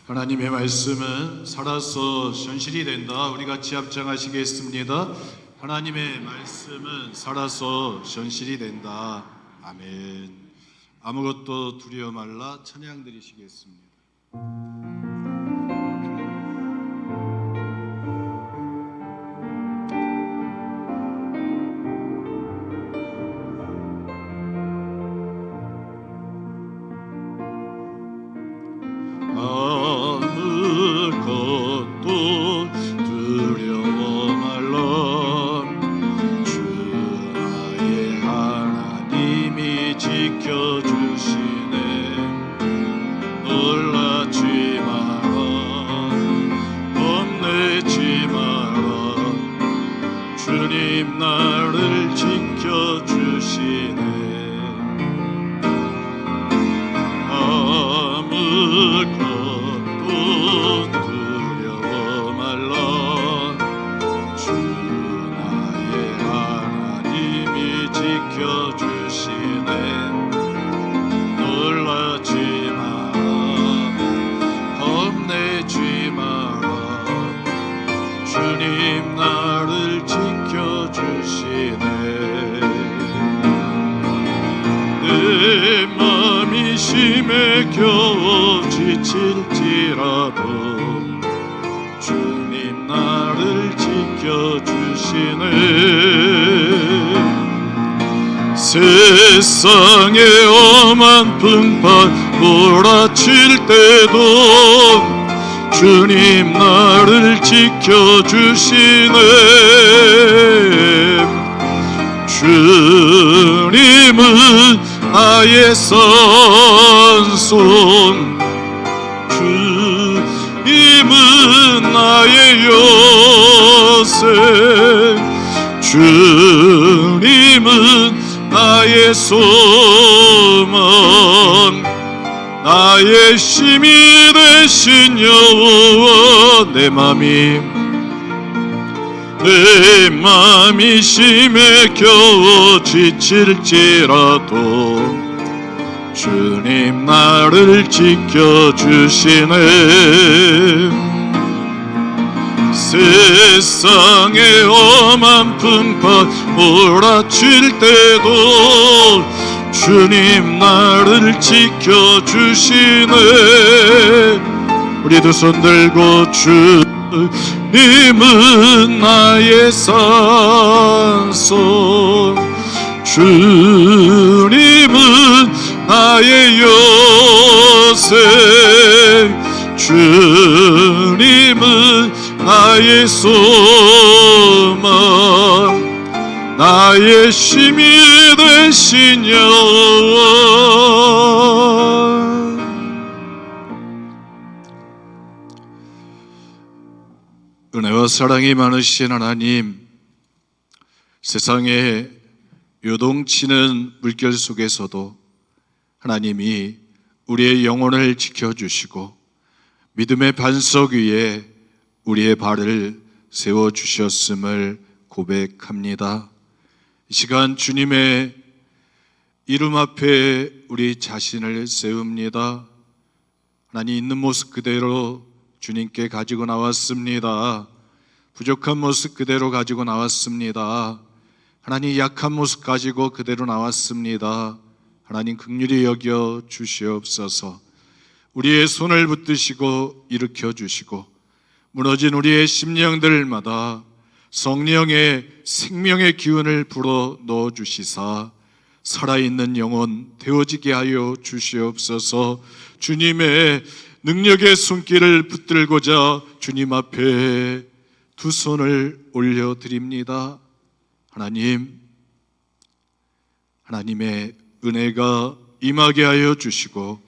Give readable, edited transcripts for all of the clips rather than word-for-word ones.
하나님의 말씀은 살아서 현실이 된다. 우리 같이 합장하시겠습니다. 하나님의 말씀은 살아서 현실이 된다. 아멘. 아무것도 두려워 말라. 찬양 드리시겠습니다. 아무것도 두려워 말라. 주 나의 하나님이 지켜주시네. 놀라지 마라. 겁내지 마라. 주님 나를 지켜주시네. 아무것도 두려워 말라. 주 나의 하나님이 지켜주시네. 놀라지 마라. 겁내지 마라. 주님 나를 지켜주시네. 내 맘이 심에 겨워 지칠지라도 주님 나를 지켜주시네. 세상의 엄한 풍파 몰아칠 때도 주님 나를 지켜주시네. 주님은 나의 선손, 주님은 나의 요새, 주님은 나의 소망, 나의 힘이 되신 여호와. 내 맘이 심에 겨워 지칠지라도 주님 나를 지켜주시네. 세상의 엄한 풍파 몰아칠 때도 주님 나를 지켜주시네. 우리 두 손 들고 주님은 나의 산손, 주님은 나의 요새, 주님은 나의 소망, 나의 힘이 되신 여호와. 은혜와 사랑이 많으신 하나님, 세상에 요동치는 물결 속에서도 하나님이 우리의 영혼을 지켜주시고 믿음의 반석 위에 우리의 발을 세워주셨음을 고백합니다. 이 시간 주님의 이름 앞에 우리 자신을 세웁니다. 하나님 있는 모습 그대로 주님께 가지고 나왔습니다. 부족한 모습 그대로 가지고 나왔습니다. 하나님 약한 모습 가지고 그대로 나왔습니다. 하나님 긍휼히 여겨 주시옵소서. 우리의 손을 붙드시고 일으켜 주시고 무너진 우리의 심령들마다 성령의 생명의 기운을 불어 넣어 주시사 살아있는 영혼 되어지게 하여 주시옵소서. 주님의 능력의 손길을 붙들고자 주님 앞에 두 손을 올려드립니다. 하나님, 하나님의 은혜가 임하게 하여 주시고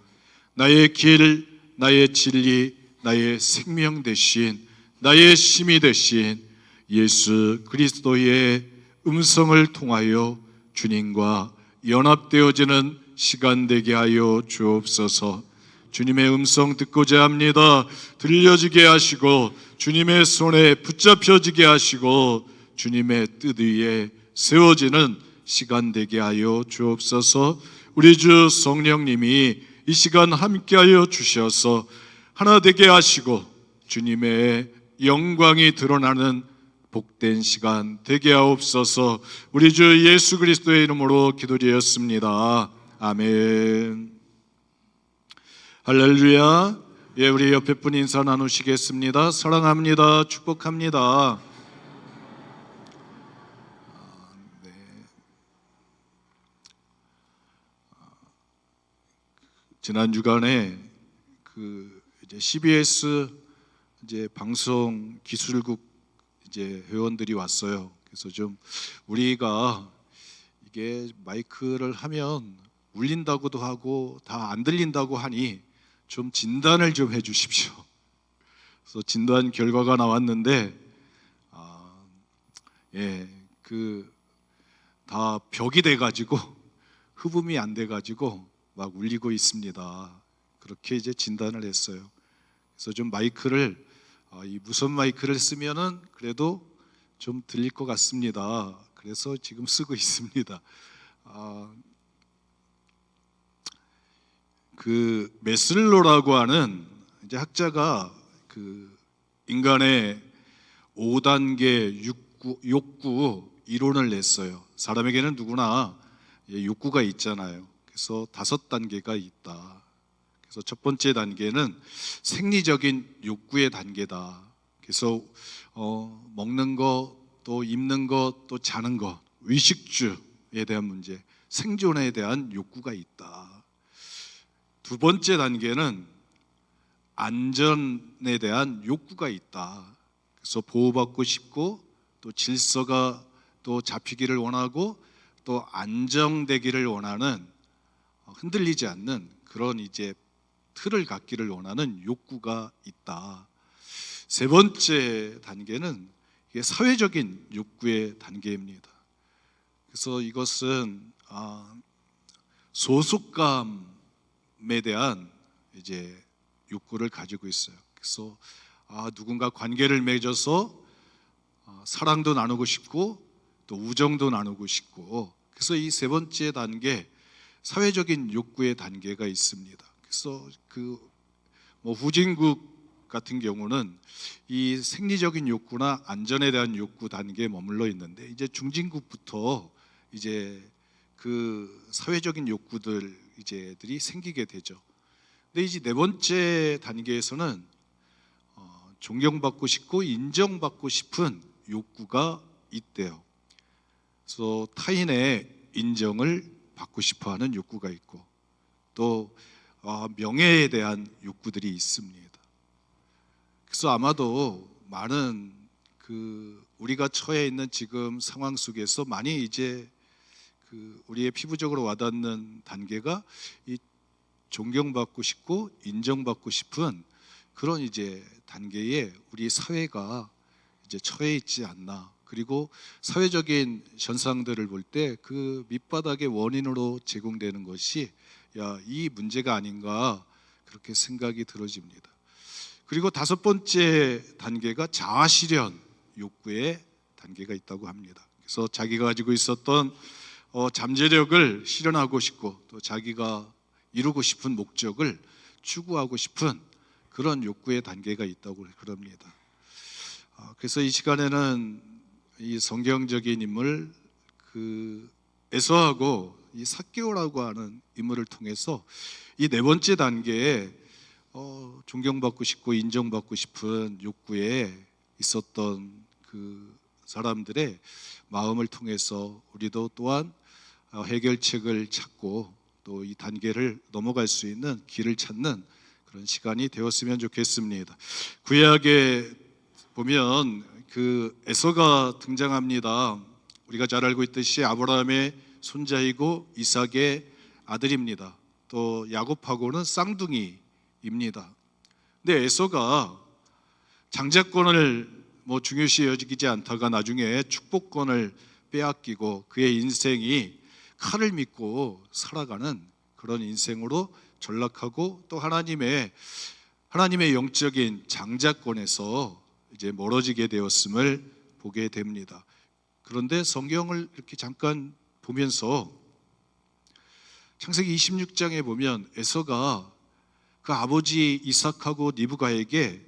나의 길, 나의 진리, 나의 생명 되신, 나의 힘이 되신 예수 그리스도의 음성을 통하여 주님과 연합되어지는 시간 되게 하여 주옵소서. 주님의 음성 듣고자 합니다. 들려지게 하시고 주님의 손에 붙잡혀지게 하시고 주님의 뜻 위에 세워지는 시간 되게 하여 주옵소서. 우리 주 성령님이 이 시간 함께하여 주셔서 하나 되게 하시고 주님의 영광이 드러나는 복된 시간 되게 하옵소서. 우리 주 예수 그리스도의 이름으로 기도드렸습니다. 아멘. 할렐루야. 예, 우리 옆에 분 인사 나누시겠습니다. 사랑합니다. 축복합니다. 네. 지난 주간에 이제 CBS 이제 방송 기술국 이제 회원들이 왔어요. 그래서 좀 우리가 이게 마이크를 하면 울린다고도 하고 다 안 들린다고 하니 좀 진단을 좀 해주십시오. 그래서 진단 결과가 나왔는데, 다 벽이 돼가지고 흡음이 안 돼가지고 막 울리고 있습니다. 그렇게 이제 진단을 했어요. 그래서 좀 마이크를 이 무선 마이크를 쓰면은 그래도 좀 들릴 것 같습니다. 그래서 지금 쓰고 있습니다. 그 메슬로라고 하는 이제 학자가 그 인간의 5단계 욕구 이론을 냈어요. 사람에게는 누구나 욕구가 있잖아요. 그래서 5단계가 있다. 그래서 첫 번째 단계는 생리적인 욕구의 단계다. 그래서 먹는 것, 또 입는 것, 또 자는 것, 의식주에 대한 문제, 생존에 대한 욕구가 있다. 두 번째 단계는 안전에 대한 욕구가 있다. 그래서 보호받고 싶고 또 질서가 또 잡히기를 원하고 또 안정되기를 원하는 흔들리지 않는 그런 이제 틀을 갖기를 원하는 욕구가 있다. 세 번째 단계는 이게 사회적인 욕구의 단계입니다. 그래서 이것은 소속감에 대한 이제 욕구를 가지고 있어요. 그래서 누군가 관계를 맺어서 사랑도 나누고 싶고 또 우정도 나누고 싶고, 그래서 이 세 번째 단계 사회적인 욕구의 단계가 있습니다. 그래서 후진국 같은 경우는 이 생리적인 욕구나 안전에 대한 욕구 단계에 머물러 있는데, 이제 중진국부터 이제 그 사회적인 욕구들 이제들이 생기게 되죠. 근데 이제 네 번째 단계에서는 존경받고 싶고 인정받고 싶은 욕구가 있대요. 그래서 타인의 인정을 받고 싶어하는 욕구가 있고 또 명예에 대한 욕구들이 있습니다. 그래서 아마도 많은 우리가 처해 있는 지금 상황 속에서 많이 이제 우리의 피부적으로 와닿는 단계가 이 존경받고 싶고 인정받고 싶은 그런 이제 단계에 우리 사회가 이제 처해 있지 않나. 그리고 사회적인 현상들을 볼 때 그 밑바닥의 원인으로 제공되는 것이 이 문제가 아닌가 그렇게 생각이 들어집니다. 그리고 다섯 번째 단계가 자아실현 욕구의 단계가 있다고 합니다. 그래서 자기가 가지고 있었던 잠재력을 실현하고 싶고 또 자기가 이루고 싶은 목적을 추구하고 싶은 그런 욕구의 단계가 있다고 그럽니다. 그래서 이 시간에는 이 성경적인 인물 에서하고 이 삭개오라고 하는 인물을 통해서 이 네 번째 단계에 존경받고 싶고 인정받고 싶은 욕구에 있었던 그 사람들의 마음을 통해서 우리도 또한 해결책을 찾고 또 이 단계를 넘어갈 수 있는 길을 찾는 그런 시간이 되었으면 좋겠습니다. 구약에 보면 에서가 등장합니다. 우리가 잘 알고 있듯이 아브라함의 손자이고 이삭의 아들입니다. 또 야곱하고는 쌍둥이입니다. 근데 에서가 장자권을 중요시 여기지 않다가 나중에 축복권을 빼앗기고 그의 인생이 칼을 믿고 살아가는 그런 인생으로 전락하고 또 하나님의 영적인 장자권에서 이제 멀어지게 되었음을 보게 됩니다. 그런데 성경을 이렇게 잠깐 보면서 창세기 26장에 보면 에서가 그 아버지 이삭하고 리브가에게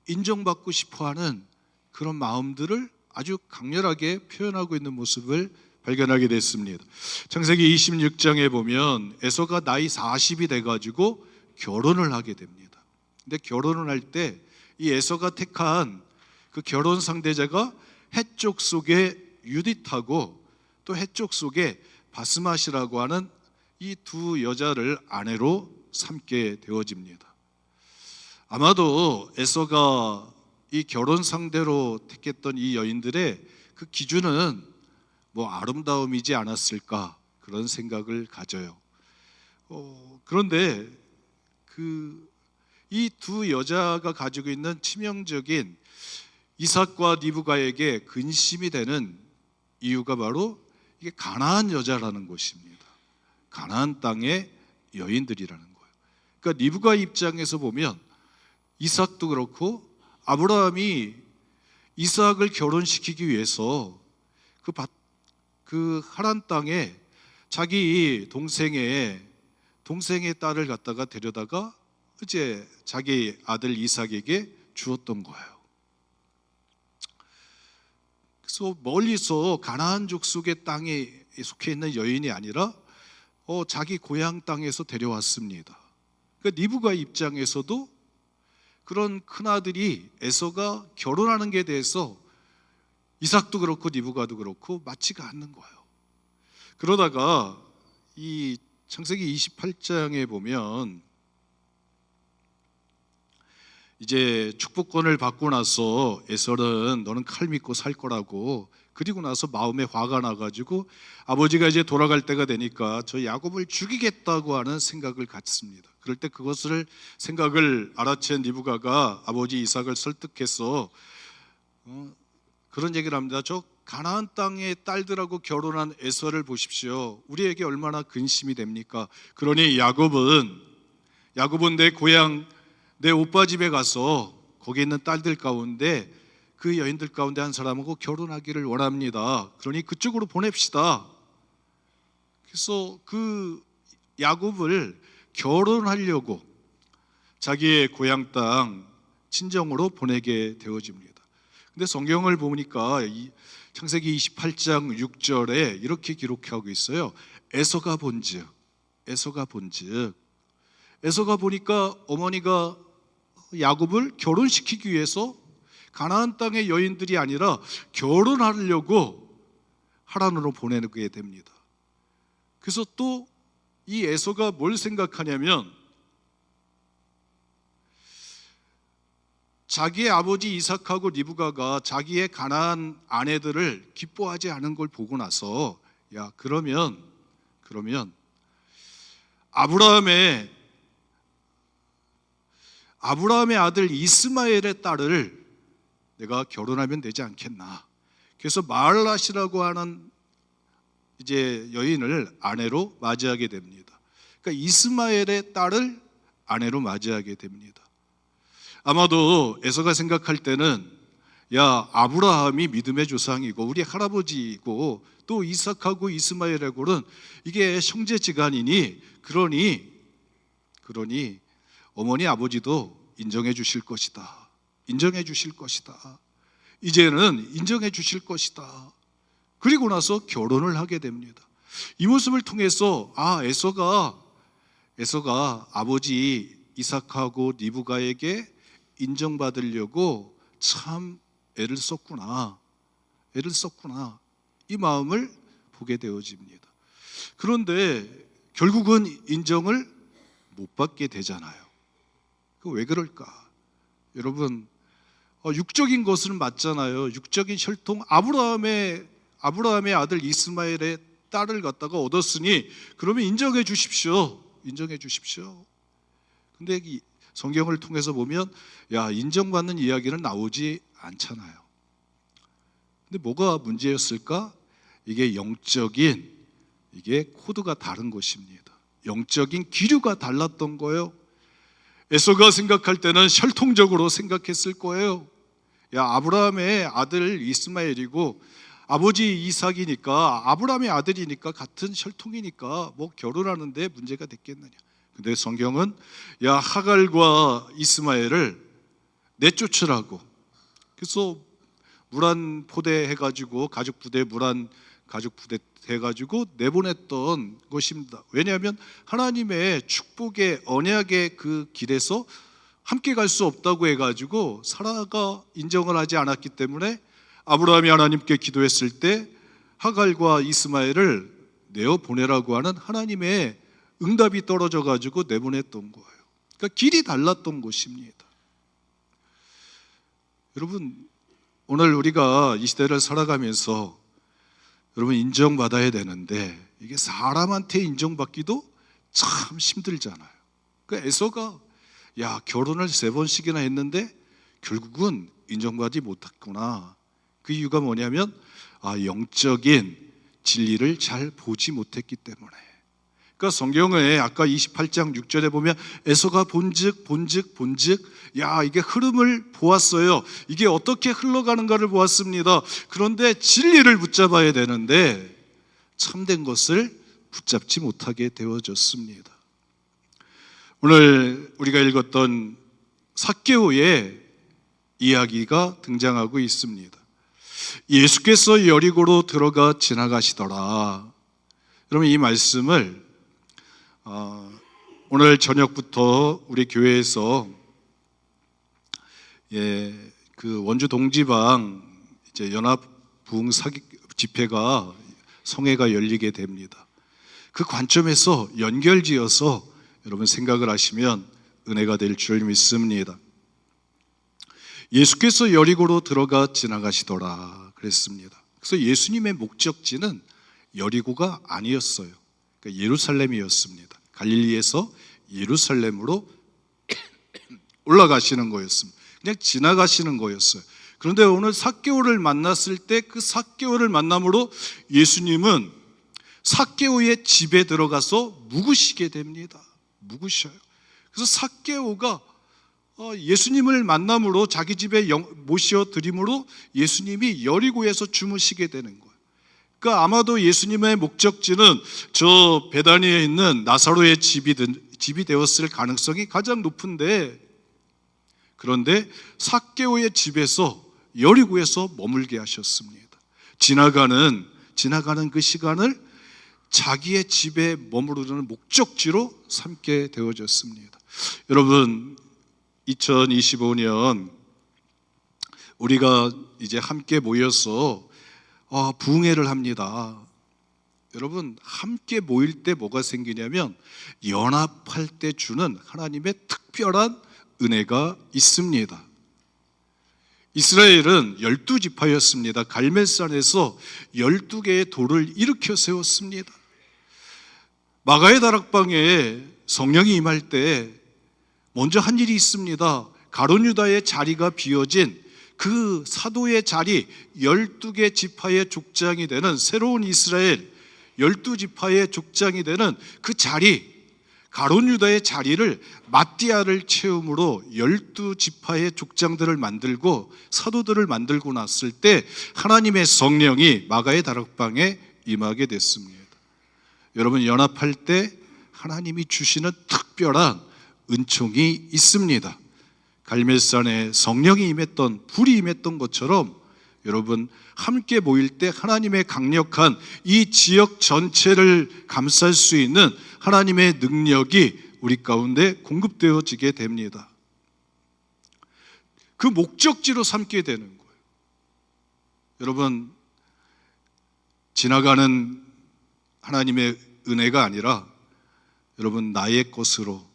인정받고 싶어하는 그런 마음들을 아주 강렬하게 표현하고 있는 모습을 발견하게 됐습니다. 창세기 26장에 보면 에서가 나이 40이 돼가지고 결혼을 하게 됩니다. 근데 결혼을 할 때 이 에서가 택한 그 결혼 상대자가 해쪽 속에 유딧하고 또 해쪽 속에 바스맛이라고 하는 이 두 여자를 아내로 삼게 되어집니다. 아마도 에서가 이 결혼 상대로 택했던 이 여인들의 그 기준은 뭐 아름다움이지 않았을까 그런 생각을 가져요. 그런데 이 두 여자가 가지고 있는 치명적인 이삭과 리브가에게 근심이 되는 이유가 바로 이게 가나안 여자라는 것입니다. 가나안 땅의 여인들이라는 거예요. 그러니까 리브가 입장에서 보면 이삭도 그렇고 아브라함이 이삭을 결혼시키기 위해서 그 하란 땅에 자기 동생의 딸을 갖다가 데려다가 이제 자기 아들 이삭에게 주었던 거예요. 그래서 멀리서 가나안 족속의 땅에 속해 있는 여인이 아니라 자기 고향 땅에서 데려왔습니다. 그러니까 리브가 입장에서도 그런 큰아들이 에서가 결혼하는 게 대해서 이삭도 그렇고 리브가도 그렇고 맞지가 않는 거예요. 그러다가 이 창세기 28장에 보면 이제 축복권을 받고 나서 에서는 너는 칼 믿고 살 거라고, 그리고 나서 마음에 화가 나가지고 아버지가 이제 돌아갈 때가 되니까 저 야곱을 죽이겠다고 하는 생각을 갖습니다. 그럴 때 그것을 생각을 알아챈 리브가가 아버지 이삭을 설득해서 그런 얘기를 합니다. 저 가나안 땅의 딸들하고 결혼한 에서를 보십시오. 우리에게 얼마나 근심이 됩니까? 그러니 야곱은 내 고향 내 오빠 집에 가서 거기 있는 딸들 가운데 그 여인들 가운데 한 사람하고 결혼하기를 원합니다. 그러니 그쪽으로 보냅시다. 그래서 그 야곱을 결혼하려고 자기의 고향 땅 친정으로 보내게 되어집니다. 근데 성경을 보니까 창세기 28장 6절에 이렇게 기록하고 있어요. 에서가 본즉 에서가 보니까 어머니가 야곱을 결혼시키기 위해서 가나안 땅의 여인들이 아니라 결혼하려고 하란으로 보내게 됩니다. 그래서 또 이 에서가 뭘 생각하냐면 자기의 아버지 이삭하고 리브가가 자기의 가나안 아내들을 기뻐하지 않은 걸 보고 나서 그러면 아브라함의 아들 이스마엘의 딸을 내가 결혼하면 되지 않겠나. 그래서 마을라시라고 하는 이제 여인을 아내로 맞이하게 됩니다. 그러니까 이스마엘의 딸을 아내로 맞이하게 됩니다. 아마도 에서가 생각할 때는 아브라함이 믿음의 조상이고 우리 할아버지이고 또 이삭하고 이스마엘하고는 이게 형제지간이니 그러니 어머니 아버지도 인정해 주실 것이다. 이제는 인정해 주실 것이다. 그리고 나서 결혼을 하게 됩니다. 이 모습을 통해서 에서가 아버지 이삭하고 리브가에게 인정받으려고 참 애를 썼구나. 이 마음을 보게 되어집니다. 그런데 결국은 인정을 못 받게 되잖아요. 왜 그럴까? 여러분, 육적인 것은 맞잖아요. 육적인 혈통, 아브라함의 아들 이스마엘의 딸을 갖다가 얻었으니 그러면 인정해 주십시오. 근데 성경을 통해서 보면 인정받는 이야기는 나오지 않잖아요. 근데 뭐가 문제였을까? 이게 코드가 다른 것입니다. 영적인 기류가 달랐던 거예요. 에서가 생각할 때는 혈통적으로 생각했을 거예요. 아브라함의 아들 이스마엘이고 아버지 이삭이니까 아브라함의 아들이니까 같은 혈통이니까 뭐 결혼하는데 문제가 됐겠느냐. 근데 성경은 야 하갈과 이스마엘을 내쫓으라고. 그래서 물안 포대 해가지고 가죽 부대 물안 가죽 부대 해가지고 내보냈던 것입니다. 왜냐하면 하나님의 축복의 언약의 그 길에서 함께 갈 수 없다고 해가지고 사라가 인정을 하지 않았기 때문에 아브라함이 하나님께 기도했을 때 하갈과 이스마엘을 내어 보내라고 하는 하나님의 응답이 떨어져 가지고 내보냈던 거예요. 그러니까 길이 달랐던 것입니다. 여러분, 오늘 우리가 이 시대를 살아가면서 여러분 인정받아야 되는데 이게 사람한테 인정받기도 참 힘들잖아요. 그러니까 에서가 야 결혼을 3번씩이나 했는데 결국은 인정받지 못했구나. 그 이유가 뭐냐면 영적인 진리를 잘 보지 못했기 때문에. 그러니까 성경에 아까 28장 6절에 보면 에서가 본즉 야 이게 흐름을 보았어요. 이게 어떻게 흘러가는가를 보았습니다. 그런데 진리를 붙잡아야 되는데 참된 것을 붙잡지 못하게 되어졌습니다. 오늘 우리가 읽었던 삭개오의 이야기가 등장하고 있습니다. 예수께서 여리고로 들어가 지나가시더라. 여러분 이 말씀을 오늘 저녁부터 우리 교회에서 그 원주 동지방 이제 연합 부흥 사기 집회가 성회가 열리게 됩니다. 그 관점에서 연결지어서 여러분 생각을 하시면 은혜가 될 줄 믿습니다. 예수께서 여리고로 들어가 지나가시더라 그랬습니다. 그래서 예수님의 목적지는 여리고가 아니었어요. 그러니까 예루살렘이었습니다. 갈릴리에서 예루살렘으로 올라가시는 거였습니다. 그냥 지나가시는 거였어요. 그런데 오늘 삭개오를 만났을 때 그 삭개오를 만남으로 예수님은 삭개오의 집에 들어가서 묵으시게 됩니다. 묵으셔요. 그래서 삭개오가 예수님을 만남으로 자기 집에 모셔드림으로 예수님이 여리고에서 주무시게 되는 거예요. 그러니까 아마도 예수님의 목적지는 저 베다니에 있는 나사로의 집이 되었을 가능성이 가장 높은데, 그런데 삭개오의 집에서 여리고에서 머물게 하셨습니다. 지나가는 그 시간을 자기의 집에 머무르는 목적지로 삼게 되어졌습니다. 여러분 2025년 우리가 이제 함께 모여서 부흥회를 합니다. 여러분 함께 모일 때 뭐가 생기냐면 연합할 때 주는 하나님의 특별한 은혜가 있습니다. 이스라엘은 12지파였습니다. 갈멜산에서 12개의 돌을 일으켜 세웠습니다. 마가의 다락방에 성령이 임할 때 먼저 한 일이 있습니다. 가룟 유다의 자리가 비어진 그 사도의 자리, 12개 지파의 족장이 되는 새로운 이스라엘 12지파의 족장이 되는 그 자리, 가룟 유다의 자리를 마띠아를 채움으로 12지파의 족장들을 만들고 사도들을 만들고 났을 때 하나님의 성령이 마가의 다락방에 임하게 됐습니다. 여러분 연합할 때 하나님이 주시는 특별한 은총이 있습니다. 갈멜산에 성령이 임했던, 불이 임했던 것처럼 여러분 함께 모일 때 하나님의 강력한 이 지역 전체를 감쌀 수 있는 하나님의 능력이 우리 가운데 공급되어지게 됩니다. 그 목적지로 삼게 되는 거예요. 여러분 지나가는 하나님의 은혜가 아니라 여러분 나의 것으로,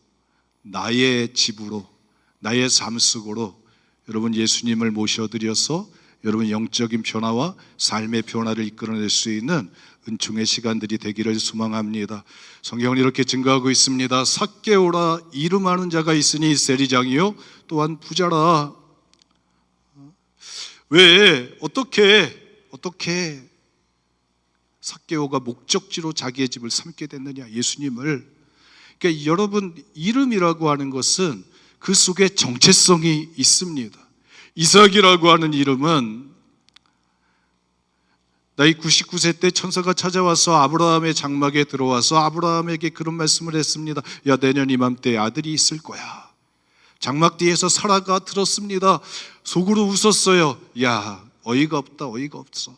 나의 집으로, 나의 삶 속으로 여러분 예수님을 모셔드려서 여러분 영적인 변화와 삶의 변화를 이끌어낼 수 있는 은총의 시간들이 되기를 소망합니다. 성경은 이렇게 증거하고 있습니다. 삭개오라 이름하는 자가 있으니 세리장이요 또한 부자라. 왜 어떻게 삭개오가 목적지로 자기의 집을 삼게 됐느냐, 예수님을. 그러니까 여러분 이름이라고 하는 것은 그 속에 정체성이 있습니다. 이삭이라고 하는 이름은 나이 99세 때 천사가 찾아와서 아브라함의 장막에 들어와서 아브라함에게 그런 말씀을 했습니다. 야, 내년 이맘때 아들이 있을 거야. 장막 뒤에서 사라가 들었습니다. 속으로 웃었어요. 야, 어이가 없다, 어이가 없어.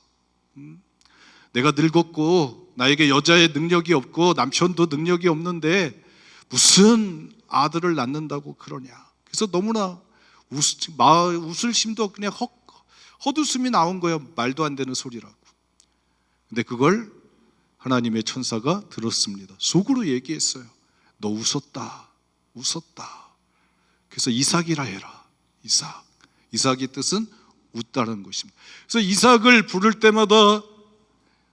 내가 늙었고 나에게 여자의 능력이 없고 남편도 능력이 없는데 무슨 아들을 낳는다고 그러냐. 그래서 너무나 웃을 힘도 그냥 헛웃음이 나온 거예요. 말도 안 되는 소리라고. 근데 그걸 하나님의 천사가 들었습니다. 속으로 얘기했어요. 너 웃었다, 웃었다. 그래서 이삭이라 해라. 이삭. 이삭의 뜻은 웃다는 것입니다. 그래서 이삭을 부를 때마다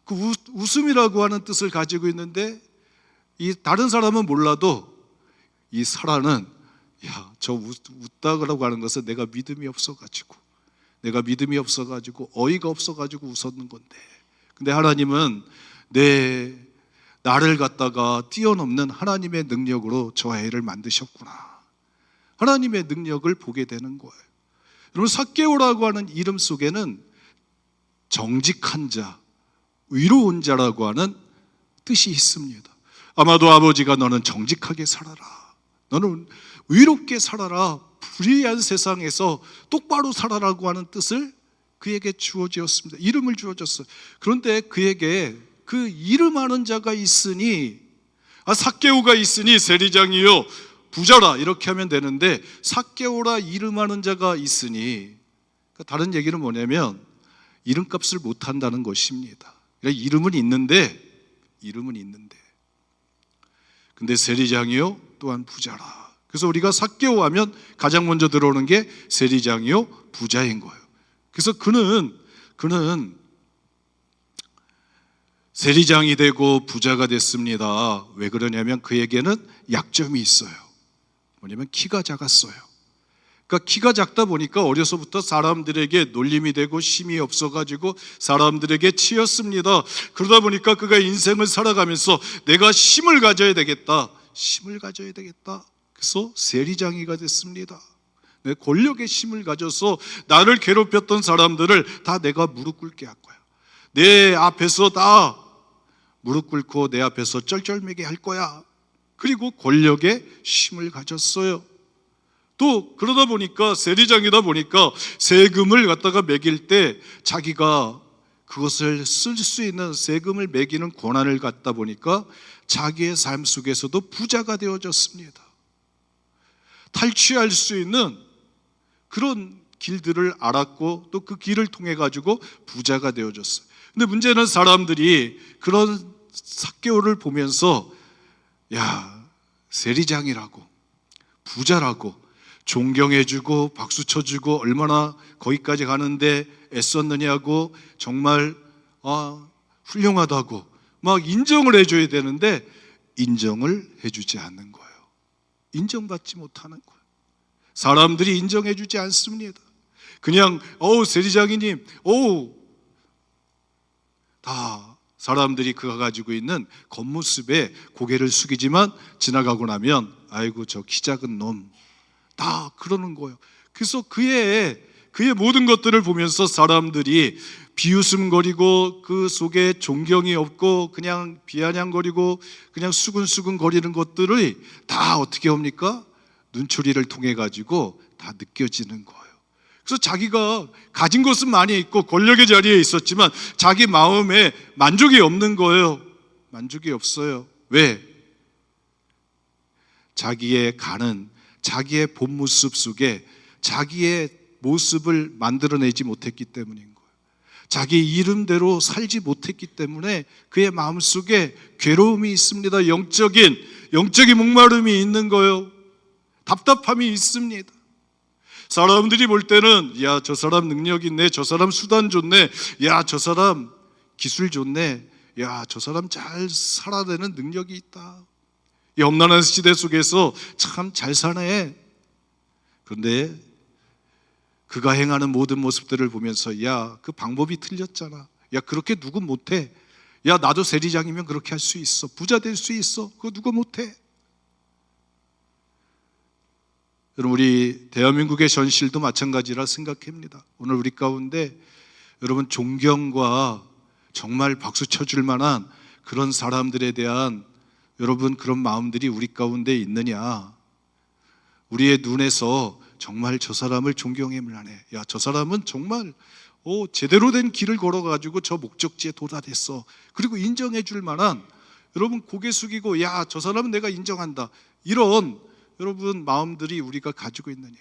그 웃음이라고 하는 뜻을 가지고 있는데, 이 다른 사람은 몰라도 이 사라는 저 웃다라고 하는 것은 내가 믿음이 없어가지고 어이가 없어가지고 웃었는 건데, 근데 하나님은 나를 갖다가 뛰어넘는 하나님의 능력으로 저 애를 만드셨구나. 하나님의 능력을 보게 되는 거예요. 여러분, 삭개오라고 하는 이름 속에는 정직한 자, 의로운 자라고 하는 뜻이 있습니다. 아마도 아버지가 너는 정직하게 살아라, 너는 의롭게 살아라, 불의한 세상에서 똑바로 살아라고 하는 뜻을 그에게 주어지었습니다. 이름을 주어졌어요. 그런데 그에게 그 이름하는 자가 있으니, 삭개오가 있으니 세리장이요 부자라 이렇게 하면 되는데, 삭개오라 이름하는 자가 있으니, 다른 얘기는 뭐냐면 이름값을 못한다는 것입니다. 이름은 있는데 근데 세리장이요 또한 부자라. 그래서 우리가 삭개오 하면 가장 먼저 들어오는 게 세리장이요 부자인 거예요. 그래서 그는 세리장이 되고 부자가 됐습니다. 왜 그러냐면 그에게는 약점이 있어요. 뭐냐면 키가 작았어요. 그러니까 키가 작다 보니까 어려서부터 사람들에게 놀림이 되고 힘이 없어가지고 사람들에게 치였습니다. 그러다 보니까 그가 인생을 살아가면서 내가 힘을 가져야 되겠다. 그래서 세리장이가 됐습니다. 내 권력의 힘을 가져서 나를 괴롭혔던 사람들을 다 내가 무릎 꿇게 할 거야. 내 앞에서 다 무릎 꿇고 내 앞에서 쩔쩔매게 할 거야. 그리고 권력의 힘을 가졌어요. 또 그러다 보니까 세리장이다 보니까 세금을 갖다가 매길 때 자기가 그것을 쓸 수 있는 세금을 매기는 권한을 갖다 보니까 자기의 삶 속에서도 부자가 되어졌습니다. 탈취할 수 있는 그런 길들을 알았고 또 그 길을 통해 가지고 부자가 되어졌어요. 근데 문제는 사람들이 그런 삭개오를 보면서 세리장이라고 부자라고 존경해주고 박수 쳐주고 얼마나 거기까지 가는데 애썼느냐고 정말 훌륭하다고 막 인정을 해줘야 되는데 인정을 해주지 않는 거예요. 인정받지 못하는 거예요. 사람들이 인정해주지 않습니다. 그냥 세리장이님 다 사람들이 그가 가지고 있는 겉모습에 고개를 숙이지만 지나가고 나면 아이고 저 키 작은 놈, 다 그러는 거예요. 그래서 그의 모든 것들을 보면서 사람들이 비웃음거리고 그 속에 존경이 없고 그냥 비아냥거리고 그냥 수근수근 거리는 것들을 다 어떻게 합니까? 눈초리를 통해 가지고 다 느껴지는 거예요. 그래서 자기가 가진 것은 많이 있고 권력의 자리에 있었지만 자기 마음에 만족이 없는 거예요. 만족이 없어요. 왜? 자기의 가는, 자기의 본 모습 속에 자기의 모습을 만들어내지 못했기 때문인 거예요. 자기 이름대로 살지 못했기 때문에 그의 마음속에 괴로움이 있습니다. 영적인 목마름이 있는 거예요. 답답함이 있습니다. 사람들이 볼 때는 저 사람 능력 있네, 저 사람 수단 좋네, 저 사람 기술 좋네, 저 사람 잘 살아내는 능력이 있다, 이 험난한 시대 속에서 참 잘 사네. 그런데 그가 행하는 모든 모습들을 보면서 그 방법이 틀렸잖아, 그렇게 누구 못해, 나도 세리장이면 그렇게 할 수 있어, 부자 될 수 있어, 그거 누가 못해. 여러분, 우리 대한민국의 현실도 마찬가지라 생각합니다. 오늘 우리 가운데 여러분 존경과 정말 박수 쳐줄 만한 그런 사람들에 대한 여러분 그런 마음들이 우리 가운데 있느냐? 우리의 눈에서 정말 저 사람을 존경해볼 만해. 야, 저 사람은 정말 제대로 된 길을 걸어가지고 저 목적지에 도달했어. 그리고 인정해줄 만한 여러분 고개 숙이고 야, 저 사람은 내가 인정한다. 이런 여러분 마음들이 우리가 가지고 있느냐?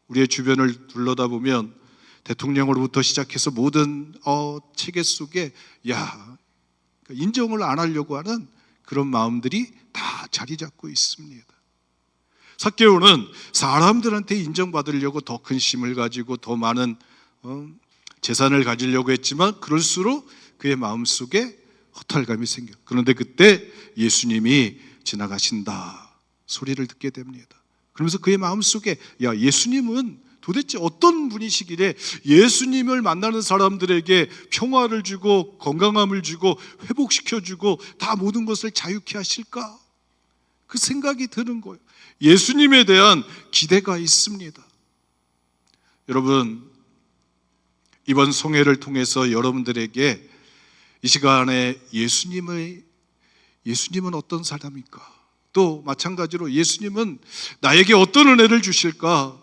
우리의 주변을 둘러다 보면 대통령으로부터 시작해서 모든 체계 속에 인정을 안 하려고 하는 그런 마음들이 다 자리 잡고 있습니다. 삭개오는 사람들한테 인정받으려고 더 큰 힘을 가지고 더 많은 재산을 가지려고 했지만 그럴수록 그의 마음속에 허탈감이 생겨요. 그런데 그때 예수님이 지나가신다 소리를 듣게 됩니다. 그러면서 그의 마음속에 예수님은 도대체 어떤 분이시기에 예수님을 만나는 사람들에게 평화를 주고 건강함을 주고 회복시켜주고 다 모든 것을 자유케 하실까? 그 생각이 드는 거예요. 예수님에 대한 기대가 있습니다. 여러분, 이번 송해를 통해서 여러분들에게 이 시간에 예수님은 어떤 사람일까? 또 마찬가지로 예수님은 나에게 어떤 은혜를 주실까?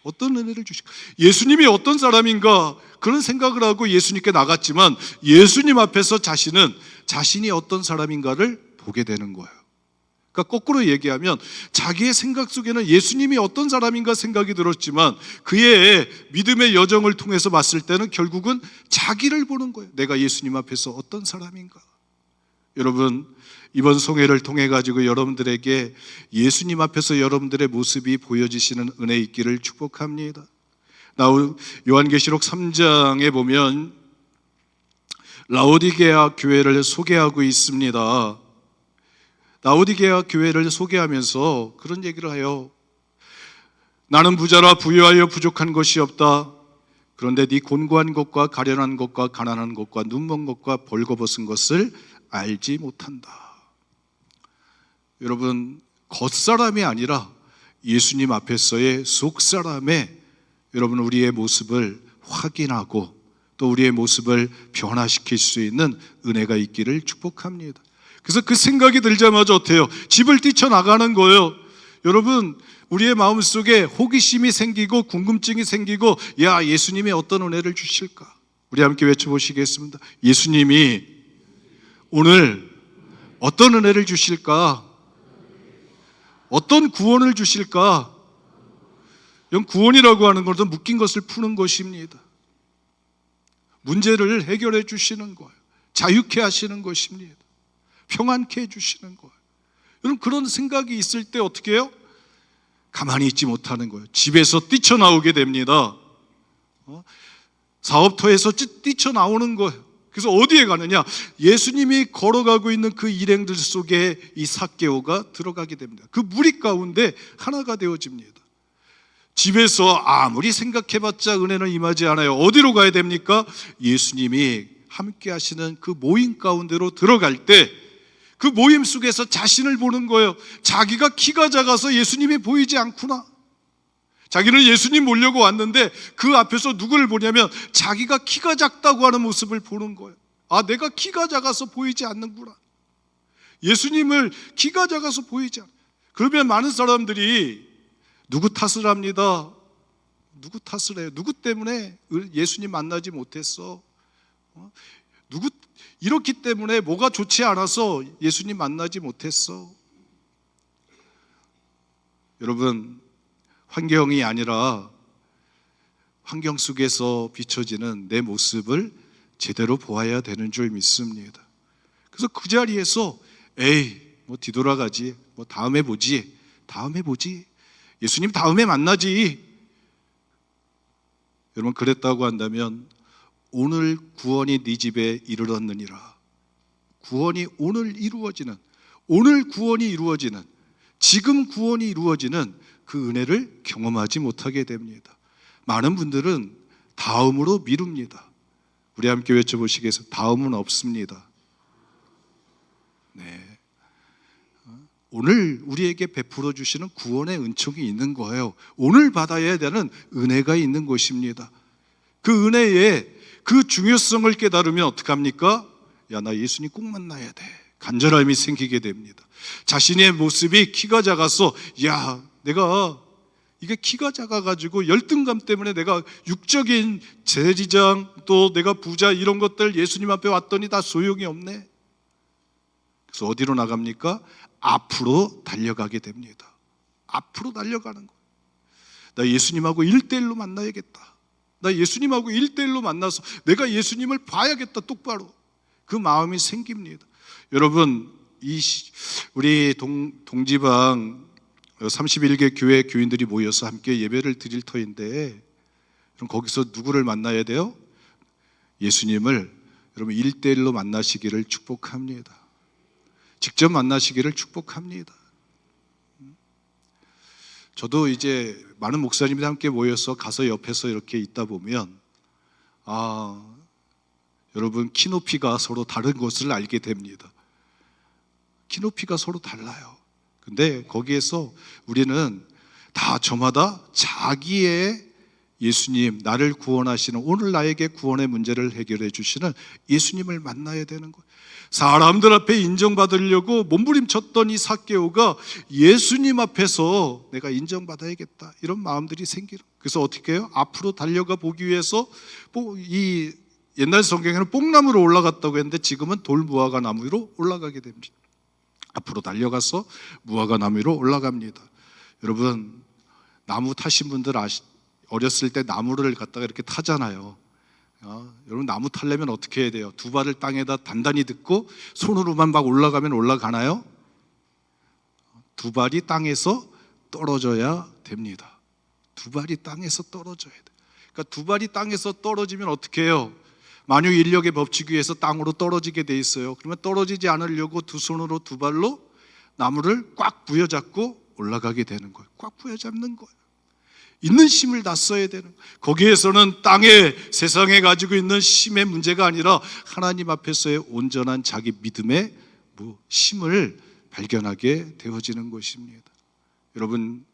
어떤 은혜를 주실까? 예수님이 어떤 사람인가? 그런 생각을 하고 예수님께 나갔지만 예수님 앞에서 자신이 어떤 사람인가를 보게 되는 거예요. 그러니까 거꾸로 얘기하면 자기의 생각 속에는 예수님이 어떤 사람인가 생각이 들었지만 그의 믿음의 여정을 통해서 봤을 때는 결국은 자기를 보는 거예요. 내가 예수님 앞에서 어떤 사람인가? 여러분, 이번 송해를 통해 가지고 여러분들에게 예수님 앞에서 여러분들의 모습이 보여지시는 은혜 있기를 축복합니다. 요한계시록 3장에 보면 라오디게아 교회를 소개하고 있습니다. 라오디게아 교회를 소개하면서 그런 얘기를 해요. 나는 부자라 부유하여 부족한 것이 없다. 그런데 네 곤고한 것과 가련한 것과 가난한 것과 눈먼 것과 벌거벗은 것을 알지 못한다. 여러분, 겉사람이 아니라 예수님 앞에서의 속사람의 여러분 우리의 모습을 확인하고 또 우리의 모습을 변화시킬 수 있는 은혜가 있기를 축복합니다. 그래서 그 생각이 들자마자 어때요? 집을 뛰쳐나가는 거예요. 여러분, 우리의 마음속에 호기심이 생기고 궁금증이 생기고 예수님이 어떤 은혜를 주실까? 우리 함께 외쳐보시겠습니다. 예수님이 오늘 어떤 은혜를 주실까? 어떤 구원을 주실까? 구원이라고 하는 것은 묶인 것을 푸는 것입니다. 문제를 해결해 주시는 거예요. 자유케 하시는 것입니다. 평안케 해주시는 거예요. 여러분, 그런 생각이 있을 때 어떻게 해요? 가만히 있지 못하는 거예요. 집에서 뛰쳐나오게 됩니다. 사업터에서 뛰쳐나오는 거예요. 그래서 어디에 가느냐? 예수님이 걸어가고 있는 그 일행들 속에 이 삭개오가 들어가게 됩니다. 그 무리 가운데 하나가 되어집니다. 집에서 아무리 생각해봤자 은혜는 임하지 않아요. 어디로 가야 됩니까? 예수님이 함께 하시는 그 모임 가운데로 들어갈 때 그 모임 속에서 자신을 보는 거예요. 자기가 키가 작아서 예수님이 보이지 않구나. 자기는 예수님 보려고 왔는데 그 앞에서 누구를 보냐면 자기가 키가 작다고 하는 모습을 보는 거예요. 내가 키가 작아서 보이지 않는구나. 예수님을 키가 작아서 보이지 않아. 그러면 많은 사람들이 누구 탓을 합니다. 누구 탓을 해요? 누구 때문에 예수님 만나지 못했어? 이렇기 때문에 뭐가 좋지 않아서 예수님 만나지 못했어? 여러분, 환경이 아니라 환경 속에서 비춰지는 내 모습을 제대로 보아야 되는 줄 믿습니다. 그래서 그 자리에서 뒤돌아가지, 다음에 보지, 예수님 다음에 만나지. 여러분, 그랬다고 한다면 오늘 구원이 네 집에 이르렀느니라. 구원이 오늘 구원이 이루어지는, 지금 구원이 이루어지는 그 은혜를 경험하지 못하게 됩니다. 많은 분들은 다음으로 미룹니다. 우리 함께 외쳐보시겠어요? 다음은 없습니다. 네. 오늘 우리에게 베풀어 주시는 구원의 은총이 있는 거예요. 오늘 받아야 되는 은혜가 있는 것입니다. 그 은혜에 그 중요성을 깨달으면 어떡합니까? 야, 나 예수님 꼭 만나야 돼. 간절함이 생기게 됩니다. 자신의 모습이 키가 작아서 야, 내가 이게 키가 작아가지고 열등감 때문에 내가 육적인 재리장 또 내가 부자 이런 것들 예수님 앞에 왔더니 다 소용이 없네. 그래서 어디로 나갑니까? 앞으로 달려가게 됩니다. 앞으로 달려가는 거예요. 나 예수님하고 1대1로 만나야겠다. 나 예수님하고 1대1로 만나서 내가 예수님을 봐야겠다. 똑바로. 그 마음이 생깁니다. 여러분, 우리 동지방 31개 교회 교인들이 모여서 함께 예배를 드릴 터인데, 그럼 거기서 누구를 만나야 돼요? 예수님을 여러분 1대1로 만나시기를 축복합니다. 직접 만나시기를 축복합니다. 저도 이제 많은 목사님들 함께 모여서 가서 옆에서 이렇게 있다 보면 여러분 키높이가 서로 다른 것을 알게 됩니다. 키높이가 서로 달라요. 근데 거기에서 우리는 다 저마다 자기의 예수님, 나를 구원하시는, 오늘 나에게 구원의 문제를 해결해 주시는 예수님을 만나야 되는 거예요. 사람들 앞에 인정받으려고 몸부림쳤던 이 삭개오가 예수님 앞에서 내가 인정받아야겠다, 이런 마음들이 생기는. 그래서 어떻게 해요? 앞으로 달려가 보기 위해서 이 옛날 성경에는 뽕나무로 올라갔다고 했는데 지금은 돌무화과 나무로 올라가게 됩니다. 앞으로 달려가서 무화과 나무 위로 올라갑니다. 여러분, 나무 타신 분들 어렸을 때 나무를 갖다가 이렇게 타잖아요. 여러분, 나무 타려면 어떻게 해야 돼요? 두 발을 땅에다 단단히 딛고 손으로만 막 올라가면 올라가나요? 두 발이 땅에서 떨어져야 됩니다. 두 발이 땅에서 떨어져야 돼요. 그러니까 두 발이 땅에서 떨어지면 어떻게 해요? 만유 인력의 법칙에 의해서 땅으로 떨어지게 돼 있어요. 그러면 떨어지지 않으려고 두 손으로 두 발로 나무를 꽉 부여잡고 올라가게 되는 거예요. 꽉 부여잡는 거예요. 있는 힘을 다 써야 되는 거예요. 거기에서는 땅에 세상에 가지고 있는 힘의 문제가 아니라 하나님 앞에서의 온전한 자기 믿음의 힘을 발견하게 되어지는 것입니다. 여러분,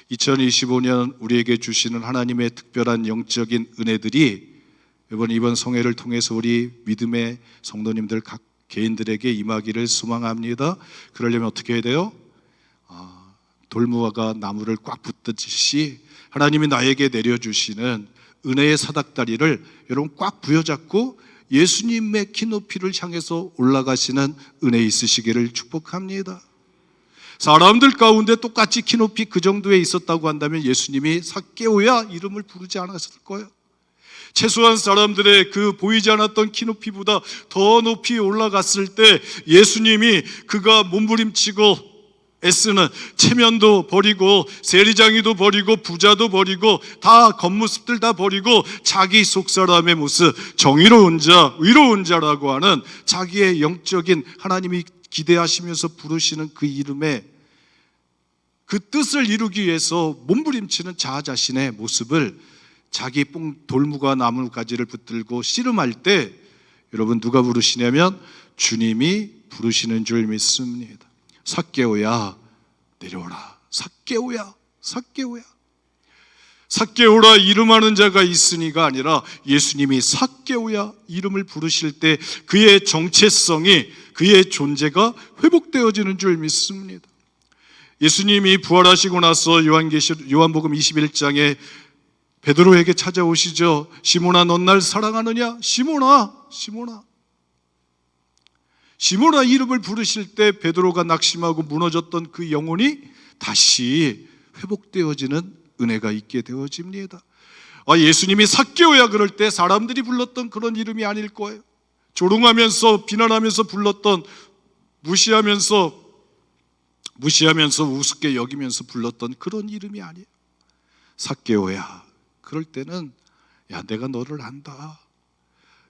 2025년 우리에게 주시는 하나님의 특별한 영적인 은혜들이 이번 성회를 통해서 우리 믿음의 성도님들 각 개인들에게 임하기를 소망합니다. 그러려면 어떻게 해야 돼요? 돌무화가 나무를 꽉 붙듯이 하나님이 나에게 내려주시는 은혜의 사닥다리를 여러분 꽉 부여잡고 예수님의 키높이를 향해서 올라가시는 은혜 있으시기를 축복합니다. 사람들 가운데 똑같이 키높이 그 정도에 있었다고 한다면 예수님이 삭개오야 이름을 부르지 않았을 거예요. 최소한 사람들의 그 보이지 않았던 키높이보다 더 높이 올라갔을 때 예수님이 그가 몸부림치고 애쓰는 체면도 버리고 세리장이도 버리고 부자도 버리고 다 겉모습들 다 버리고 자기 속사람의 모습, 정의로운 자, 의로운 자라고 하는 자기의 영적인 하나님이 기대하시면서 부르시는 그 이름에 그 뜻을 이루기 위해서 몸부림치는 자아 자신의 모습을 자기 돌무가 나뭇가지를 붙들고 씨름할 때 여러분 누가 부르시냐면 주님이 부르시는 줄 믿습니다. 삭개오야 내려오라. 삭개오야, 삭개오야. 삭개오라 이름하는 자가 있으니가 아니라 예수님이 삭개오야 이름을 부르실 때 그의 정체성이, 그의 존재가 회복되어지는 줄 믿습니다. 예수님이 부활하시고 나서 요한복음 21장에 베드로에게 찾아오시죠. 시몬아, 넌 날 사랑하느냐? 시몬아, 시몬아. 시몬아 이름을 부르실 때 베드로가 낙심하고 무너졌던 그 영혼이 다시 회복되어지는 은혜가 있게 되어집니다. 예수님이 삭개오야 그럴 때 사람들이 불렀던 그런 이름이 아닐 거예요. 조롱하면서 비난하면서 불렀던, 무시하면서 우습게 여기면서 불렀던 그런 이름이 아니에요. 삭개오야 그럴 때는 야, 내가 너를 안다.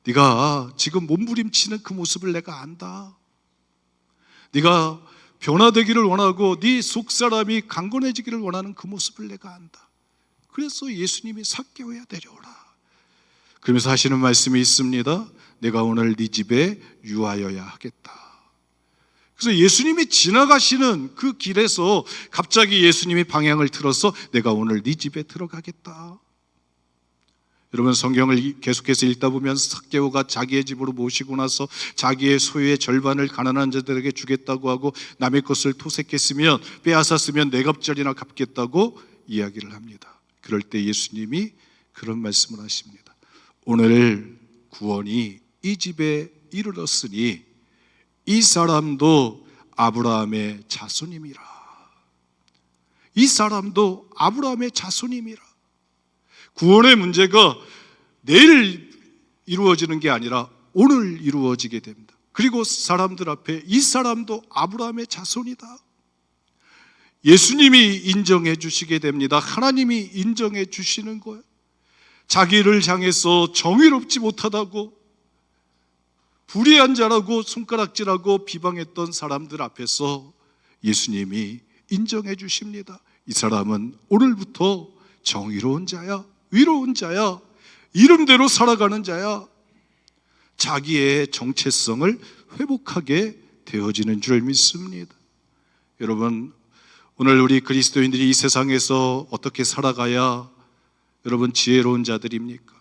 네가 지금 몸부림치는 그 모습을 내가 안다. 네가 변화되기를 원하고 네 속사람이 강건해지기를 원하는 그 모습을 내가 안다. 그래서 예수님이 삭개오야 내려오라 그러면서 하시는 말씀이 있습니다. 내가 오늘 네 집에 유하여야 하겠다. 그래서 예수님이 지나가시는 그 길에서 갑자기 예수님이 방향을 틀어서 내가 오늘 네 집에 들어가겠다. 여러분 성경을 계속해서 읽다 보면 삭개오가 자기의 집으로 모시고 나서 자기의 소유의 절반을 가난한 자들에게 주겠다고 하고 남의 것을 토색했으면 빼앗았으면 네 갑절이나 갚겠다고 이야기를 합니다. 그럴 때 예수님이 그런 말씀을 하십니다. 오늘 구원이 이 집에 이르렀으니 이 사람도 아브라함의 자손임이라. 이 사람도 아브라함의 자손임이라. 구원의 문제가 내일 이루어지는 게 아니라 오늘 이루어지게 됩니다. 그리고 사람들 앞에 이 사람도 아브라함의 자손이다. 예수님이 인정해 주시게 됩니다. 하나님이 인정해 주시는 거예요. 자기를 향해서 정의롭지 못하다고 불의한 자라고 손가락질하고 비방했던 사람들 앞에서 예수님이 인정해 주십니다. 이 사람은 오늘부터 정의로운 자야, 위로운 자야, 이름대로 살아가는 자야. 자기의 정체성을 회복하게 되어지는 줄 믿습니다. 여러분, 오늘 우리 그리스도인들이 이 세상에서 어떻게 살아가야 여러분 지혜로운 자들입니까?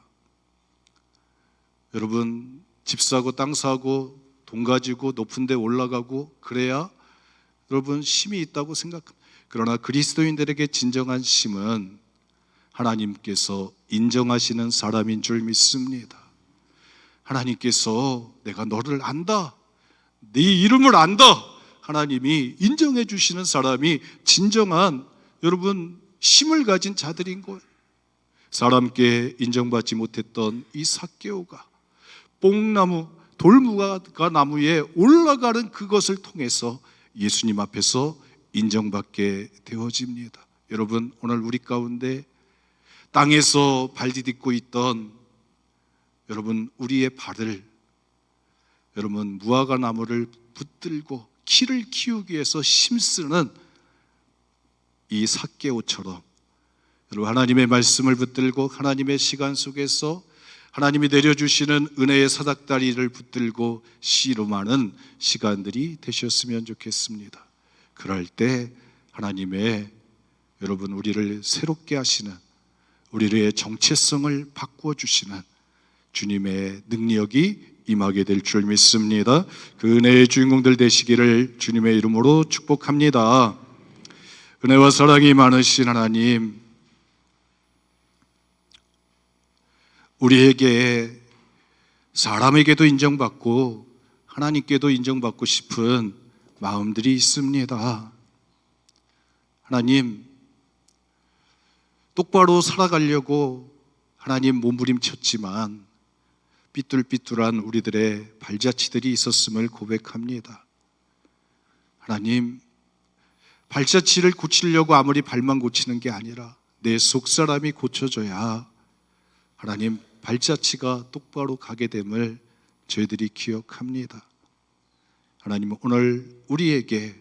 여러분 집 사고 땅 사고 돈 가지고 높은 데 올라가고 그래야 여러분 힘이 있다고 생각합니다. 그러나 그리스도인들에게 진정한 힘은 하나님께서 인정하시는 사람인 줄 믿습니다. 하나님께서 내가 너를 안다, 네 이름을 안다, 하나님이 인정해 주시는 사람이 진정한 여러분 힘을 가진 자들인 거예요. 사람께 인정받지 못했던 이 삭개오가 뽕나무, 돌무화과 나무에 올라가는 그것을 통해서 예수님 앞에서 인정받게 되어집니다. 여러분, 오늘 우리 가운데 땅에서 발 디딛고 있던 여러분 우리의 발을 여러분 무화과 나무를 붙들고 키를 키우기 위해서 힘쓰는 이 삭개오처럼 여러분 하나님의 말씀을 붙들고 하나님의 시간 속에서 하나님이 내려주시는 은혜의 사닥다리를 붙들고 씨름하는 시간들이 되셨으면 좋겠습니다. 그럴 때 하나님의 여러분 우리를 새롭게 하시는, 우리의 정체성을 바꾸어 주시는 주님의 능력이 임하게 될 줄 믿습니다. 그 은혜의 주인공들 되시기를 주님의 이름으로 축복합니다. 은혜와 사랑이 많으신 하나님, 우리에게 사람에게도 인정받고 하나님께도 인정받고 싶은 마음들이 있습니다. 하나님, 똑바로 살아가려고 하나님 몸부림쳤지만 삐뚤삐뚤한 우리들의 발자취들이 있었음을 고백합니다. 하나님, 발자취를 고치려고 아무리 발만 고치는 게 아니라 내 속사람이 고쳐져야 하나님 발자취가 똑바로 가게 됨을 저희들이 기억합니다. 하나님, 오늘 우리에게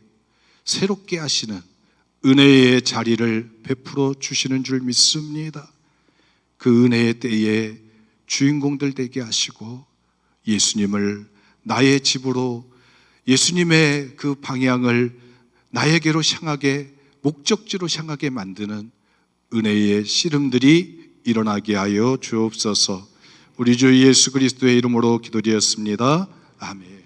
새롭게 하시는 은혜의 자리를 베풀어 주시는 줄 믿습니다. 그 은혜의 때에 주인공들 되게 하시고 예수님을 나의 집으로, 예수님의 그 방향을 나에게로 향하게, 목적지로 향하게 만드는 은혜의 씨름들이 일어나게 하여 주옵소서. 우리 주 예수 그리스도의 이름으로 기도드렸습니다. 아멘.